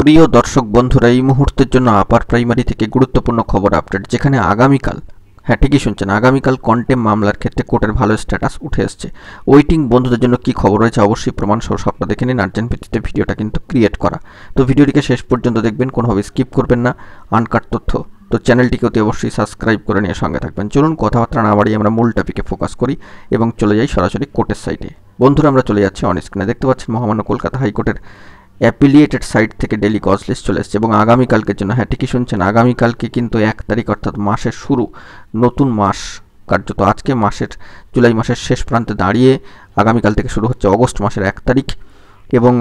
প্রিয় দর্শক বন্ধুরা, এই মুহূর্তের জন্য আপার প্রাইমারি থেকে গুরুত্বপূর্ণ খবর আপডেট, যেখানে আগামীকাল, হ্যাঁ ঠিকই শুনছেন, আগামীকাল কন্টেম মামলার ক্ষেত্রে কোর্টের ভালো স্ট্যাটাস উঠে আসছে। ওয়েটিং বন্ধুদের জন্য কি খবর রয়েছে অবশ্যই প্রমাণ সহ সবটা দেখে নিন। আর্জেন্ট ভিত্তিতে ভিডিওটা কিন্তু ক্রিয়েট করা, তো ভিডিওটিকে শেষ পর্যন্ত দেখবেন, কোনোভাবে স্কিপ করবেন না। আনকাট তথ্য, তো চ্যানেলটিকে অতি অবশ্যই সাবস্ক্রাইব করে নিয়ে সঙ্গে থাকবেন। চলুন কথাবার্তা না বাড়িয়ে আমরা মূল টপিকে ফোকাস করি এবং চলে যাই সরাসরি কোর্টের সাইটে। বন্ধুরা, আমরা চলে যাচ্ছি অন স্ক্রিনে, দেখতে পাচ্ছেন মহামান্য কলকাতা হাইকোর্টের অ্যাপিলিয়েটেড সাইট থেকে ডেলি কজ লিস্ট চলে এসেছে এবং আগামীকালকের জন্য, হ্যাঁ ঠিকই শুনছেন, আগামীকালকে কিন্তু 1 তারিখ অর্থাৎ মাসের শুরু, নতুন মাস কার্যত আজকে মাসের জুলাই মাসের শেষ প্রান্তে দাঁড়িয়ে আগামীকাল থেকে শুরু হচ্ছে অগস্ট মাসের 1 তারিখ এবং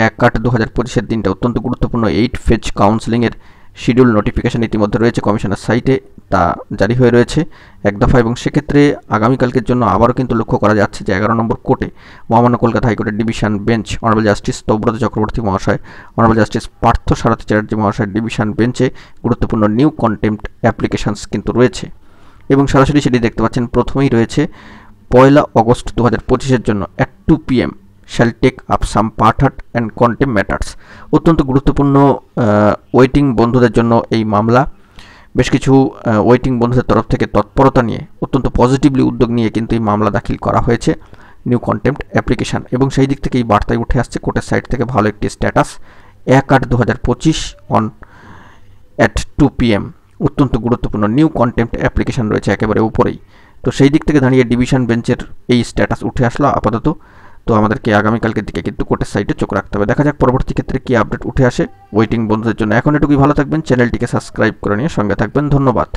1/8/2025 দিনটা অত্যন্ত গুরুত্বপূর্ণ। 8 ফেজ কাউন্সেলিংয়ের শিডিউল নোটিফিকেশন ইতিমধ্যে রয়েছে কমিশনের সাইটে, তা জারি হয়ে রয়েছে এক দফা, এবং সেক্ষেত্রে আগামীকালকের জন্য আবারও কিন্তু লক্ষ্য করা যাচ্ছে যে 11 নম্বর কোর্টে মহামান্য কলকাতা হাইকোর্টের division bench honourable justice Tapabrata Chakraborty মহাশয়, অনারেবল জাস্টিস পার্থ সারথী চ্যাটার্জি মহাশয়ের ডিভিশন বেঞ্চে গুরুত্বপূর্ণ নিউ কন্টেম্পট অ্যাপ্লিকেশনস কিন্তু রয়েছে এবং সরাসরি সেটি দেখতে পাচ্ছেন। প্রথমেই রয়েছে 1 অগস্ট 2025 জন্য at 2 PM shall take up some part and contempt matters। অত্যন্ত গুরুত্বপূর্ণ ওয়েটিং বন্ধুদের জন্য এই মামলা। বেশ কিছু ওয়েটিং বন্ধুদের তরফ থেকে তৎপরতা নিয়ে, অত্যন্ত পজিটিভলি উদ্যোগ নিয়ে কিন্তু এই মামলা দাখিল করা হয়েছে, নিউ কন্টেম্পট অ্যাপ্লিকেশান, এবং সেই দিক থেকে এই বার্তায় উঠে আসছে কোর্টের সাইট থেকে ভালো একটি স্ট্যাটাস। 1/8/2025 অন at 2 PM অত্যন্ত গুরুত্বপূর্ণ নিউ কন্টেম্পট অ্যাপ্লিকেশান রয়েছে একেবারে উপরেই। তো সেই দিক থেকে দাঁড়িয়ে ডিভিশন বেঞ্চের এই স্ট্যাটাস উঠে আসলো আপাতত। তো আমাদেরকে আগামীকালকের দিকে কিন্তু কোর্টের সাইটে চোখ রাখতে হবে, দেখা যাক পরবর্তী ক্ষেত্রে কি আপডেট উঠে আসে ওয়েটিং বন্ধুদের জন্য। এখন এটুকুই, ভালো থাকবেন, চ্যানেলটিকে সাবস্ক্রাইব করে নিয়ে সঙ্গে থাকবেন, ধন্যবাদ।